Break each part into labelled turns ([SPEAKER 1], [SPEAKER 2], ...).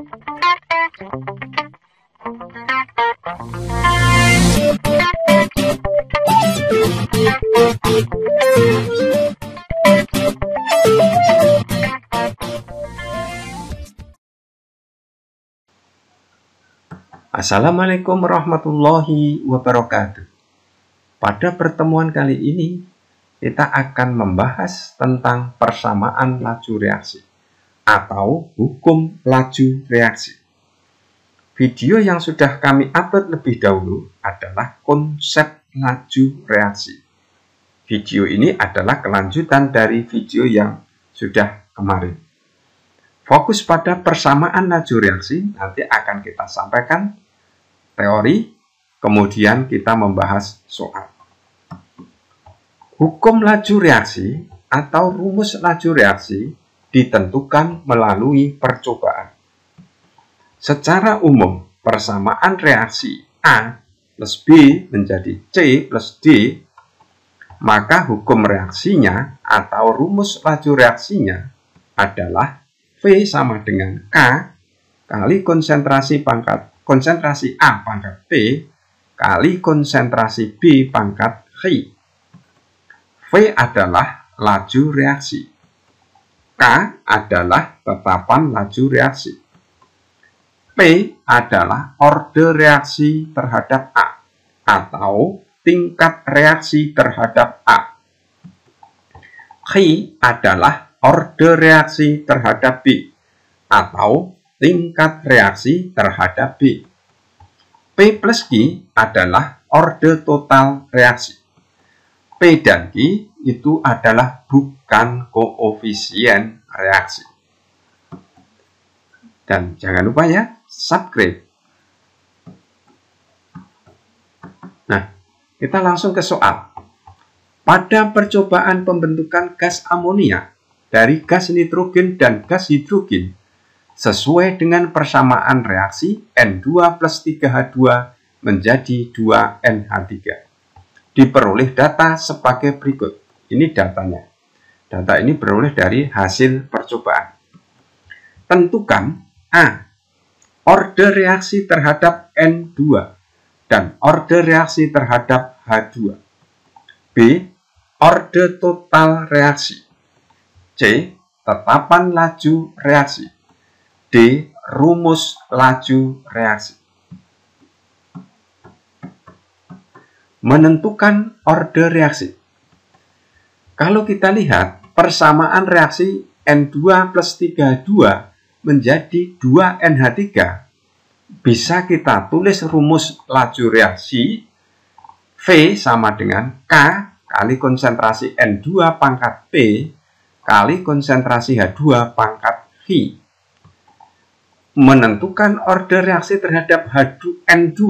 [SPEAKER 1] Assalamualaikum warahmatullahi wabarakatuh. Pada pertemuan kali ini, kita akan membahas tentang persamaan laju reaksi atau hukum laju reaksi. Video yang sudah kami upload lebih dahulu adalah konsep laju reaksi. Video ini adalah kelanjutan dari video yang sudah kemarin. Fokus pada persamaan laju reaksi, nanti akan kita sampaikan teori, kemudian kita membahas soal. Hukum laju reaksi atau rumus laju reaksi ditentukan melalui percobaan. Secara umum, persamaan reaksi A plus B menjadi C plus D, maka hukum reaksinya atau rumus laju reaksinya adalah V sama dengan K kali konsentrasi A pangkat P kali konsentrasi B pangkat Hi. V adalah laju reaksi. K adalah tetapan laju reaksi. P adalah order reaksi terhadap A atau tingkat reaksi terhadap A. Hi adalah order reaksi terhadap B atau tingkat reaksi terhadap B. P plus Q adalah order total reaksi. P dan Q itu adalah bukan koefisien reaksi. Dan jangan lupa ya, subscribe. Nah, kita langsung ke soal. Pada percobaan pembentukan gas amonia dari gas nitrogen dan gas hidrogen, sesuai dengan persamaan reaksi N2 plus 3H2 menjadi 2NH3. Diperoleh data sebagai berikut. Ini datanya. Data ini beroleh dari hasil percobaan. Tentukan A. Order reaksi terhadap N2 dan order reaksi terhadap H2. B. Order total reaksi. C. Tetapan laju reaksi. D. Rumus laju reaksi. Menentukan order reaksi. Kalau kita lihat persamaan reaksi N2 plus 3H2 menjadi 2NH3, bisa kita tulis rumus laju reaksi V sama dengan K kali konsentrasi N2 pangkat P kali konsentrasi H2 pangkat Hi. Menentukan order reaksi terhadap N2,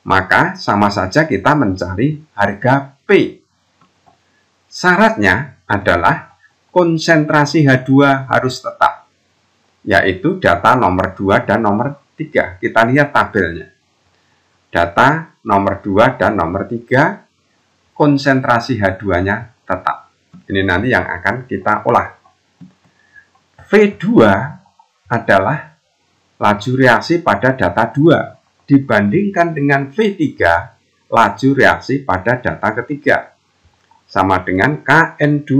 [SPEAKER 1] maka sama saja kita mencari harga P. Syaratnya adalah konsentrasi H2 harus tetap, yaitu data nomor 2 dan nomor 3. Kita lihat tabelnya. Data nomor 2 dan nomor 3, konsentrasi H2-nya tetap. Ini nanti yang akan kita olah. V2 adalah laju reaksi pada data 2 dibandingkan dengan V3 laju reaksi pada data ketiga. Sama dengan KN2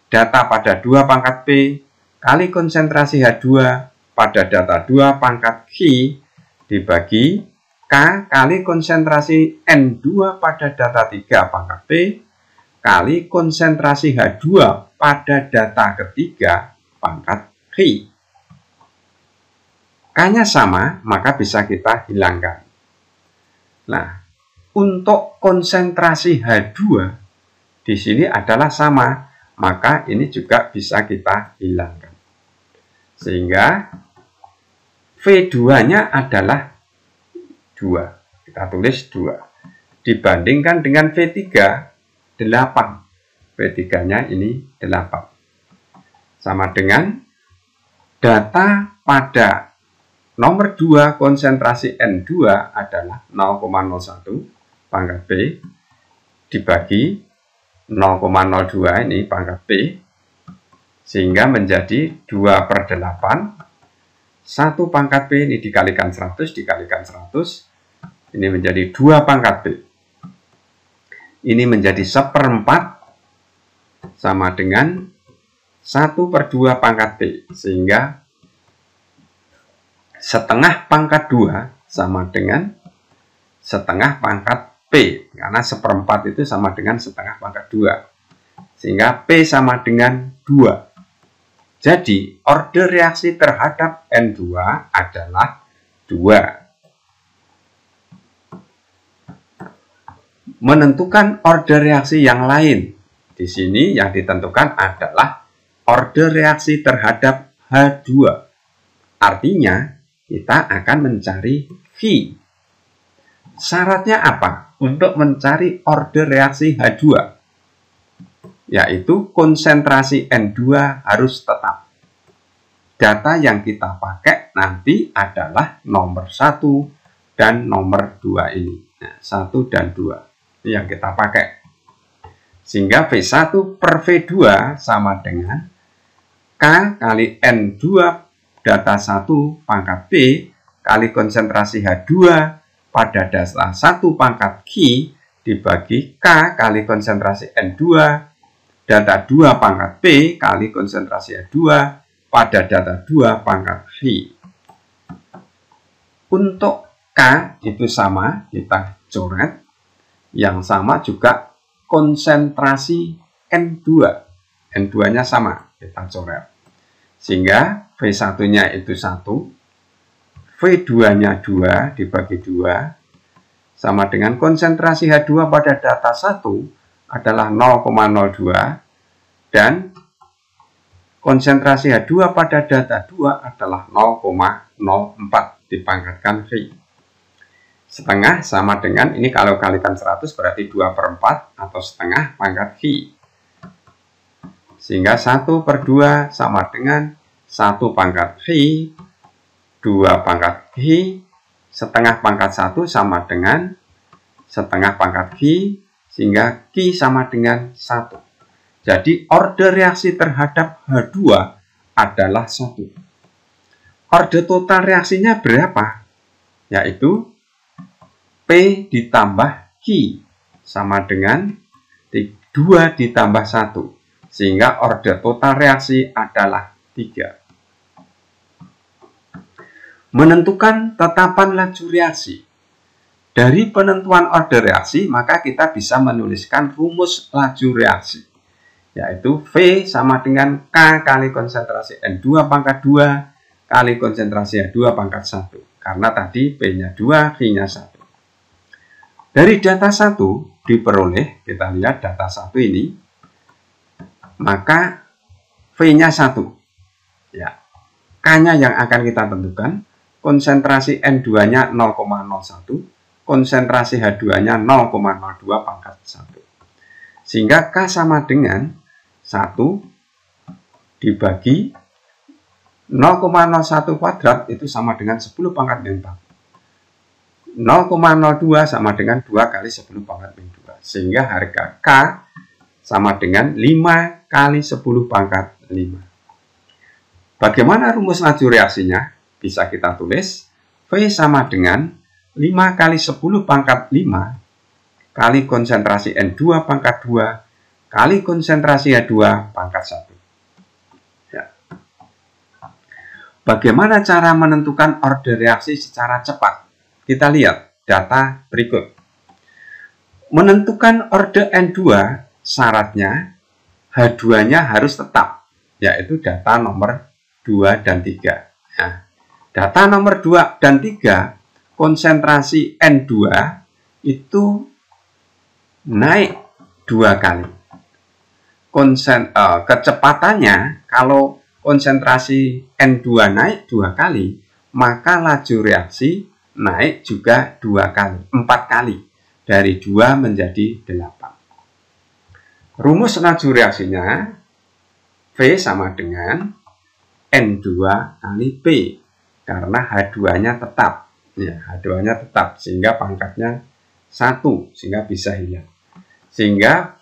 [SPEAKER 1] data pada 2 pangkat P kali konsentrasi H2 pada data 2 pangkat Q dibagi K kali konsentrasi N2 pada data 3 pangkat P kali konsentrasi H2 pada data ketiga pangkat Q. K-nya sama, maka bisa kita hilangkan. Nah, untuk konsentrasi H2 di sini adalah sama, maka ini juga bisa kita hilangkan. Sehingga V2-nya adalah 2. Kita tulis 2. Dibandingkan dengan V3, 8. V3-nya ini 8. Sama dengan data pada nomor 2 konsentrasi N2 adalah 0,01 pangkat P dibagi 0,02 ini pangkat P, sehingga menjadi 2/8 1 pangkat P ini dikalikan 100, dikalikan 100, ini menjadi 2 pangkat P. Ini menjadi 1/4 sama dengan 1/2 pangkat P. Sehingga setengah pangkat 2 sama dengan setengah pangkat P. Karena 1/4 itu sama dengan setengah pangkat 2. Sehingga P sama dengan 2. Jadi, order reaksi terhadap N2 adalah 2. Menentukan order reaksi yang lain. Di sini yang ditentukan adalah order reaksi terhadap H2. Artinya, kita akan mencari V. Syaratnya apa untuk mencari order reaksi H2? Yaitu konsentrasi N2 harus tetap. Data yang kita pakai nanti adalah nomor 1 dan nomor 2 ini. Nah, 1 dan 2. Ini yang kita pakai. Sehingga V1 per V2 sama dengan K kali N2 data 1 pangkat P kali konsentrasi H2 pada data 1 pangkat Q dibagi K kali konsentrasi N2 data 2 pangkat P kali konsentrasi H2 pada data 2 pangkat V. Untuk K itu sama, kita coret. Yang sama juga konsentrasi N2. N2-nya sama, kita coret. Sehingga V1-nya itu 1, V2-nya 2 dibagi 2, sama dengan konsentrasi H2 pada data 1 adalah 0,02, dan konsentrasi H2 pada data 2 adalah 0,04 dipangkatkan V. Setengah sama dengan, ini kalau kalikan 100 berarti 2/4 atau setengah pangkat V. Sehingga 1/2 sama dengan 1 pangkat V, 2 pangkat V, setengah pangkat 1 sama dengan setengah pangkat V, sehingga Q sama dengan 1. Jadi order reaksi terhadap H2 adalah 1. Order total reaksinya berapa? Yaitu P ditambah Q sama dengan 2 ditambah 1. Sehingga order total reaksi adalah 3. Menentukan tetapan laju reaksi. Dari penentuan order reaksi, maka kita bisa menuliskan rumus laju reaksi. Yaitu V sama dengan K kali konsentrasi N2 pangkat 2 kali konsentrasi H2 pangkat 1. Karena tadi P-nya 2, V-nya 1. Dari data 1 diperoleh, kita lihat data 1 ini, maka V-nya 1. Ya. K-nya yang akan kita tentukan, konsentrasi N2-nya 0,01, konsentrasi H2-nya 0,02 pangkat 1. Sehingga K sama dengan 1 dibagi 0,01 kuadrat itu sama dengan 10 pangkat min 4. 0,02 sama dengan 2 kali 10 pangkat min 2. Sehingga harga K sama dengan 5 kali 10 pangkat 5. Bagaimana rumus laju reaksinya? Bisa kita tulis V sama dengan 5 kali 10 pangkat 5 kali konsentrasi N2 pangkat 2 kali konsentrasi H2 pangkat 1. Ya. Bagaimana cara menentukan order reaksi secara cepat? Kita lihat data berikut. Menentukan order N2, syaratnya H2-nya harus tetap, yaitu data nomor 2 dan 3. Nah, data nomor 2 dan 3, konsentrasi N2 itu naik 2 kali. Kecepatannya, kalau konsentrasi N2 naik 2 kali, maka laju reaksi naik juga 2 kali, 4 kali. Dari 2 menjadi 8. Rumus laju reaksinya, V sama dengan N2 kali P. Karena H2-nya tetap. Ya, H2-nya tetap, sehingga pangkatnya 1, sehingga bisa hilang. Sehingga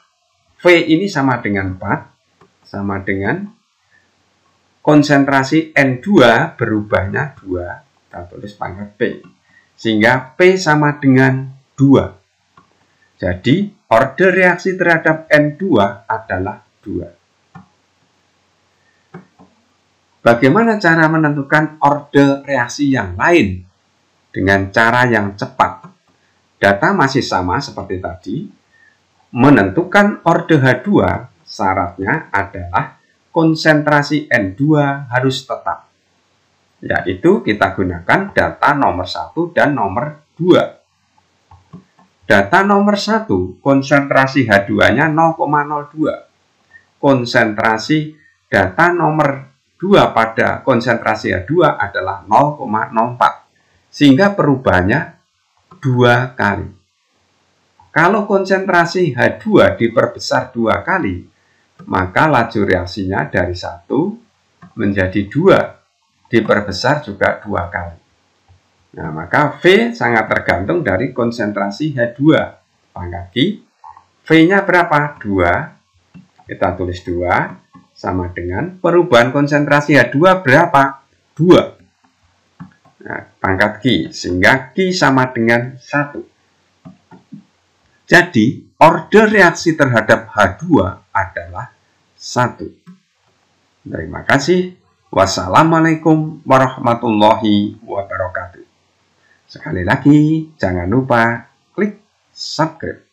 [SPEAKER 1] V ini sama dengan 4, sama dengan konsentrasi N2 berubahnya 2, kita tulis pangkat P. Sehingga P sama dengan 2. Jadi, order reaksi terhadap N2 adalah 2. Bagaimana cara menentukan order reaksi yang lain dengan cara yang cepat? Data masih sama seperti tadi. Menentukan order H2, syaratnya adalah konsentrasi N2 harus tetap. Yaitu kita gunakan data nomor 1 dan nomor 2. Data nomor 1, konsentrasi H2-nya 0,02. Konsentrasi data nomor 2 pada konsentrasi H2 adalah 0,04. Sehingga perubahannya 2 kali. Kalau konsentrasi H2 diperbesar 2 kali, maka laju reaksinya dari 1 menjadi 2, diperbesar juga 2 kali. Nah, maka V sangat tergantung dari konsentrasi H2. Pangkat Q, V-nya berapa? 2. Kita tulis 2 sama dengan perubahan konsentrasi H2 berapa? 2. Nah, pangkat Q, sehingga Q sama dengan 1. Jadi, order reaksi terhadap H2 adalah 1. Terima kasih. Wassalamualaikum warahmatullahi wabarakatuh. Sekali lagi, jangan lupa klik subscribe.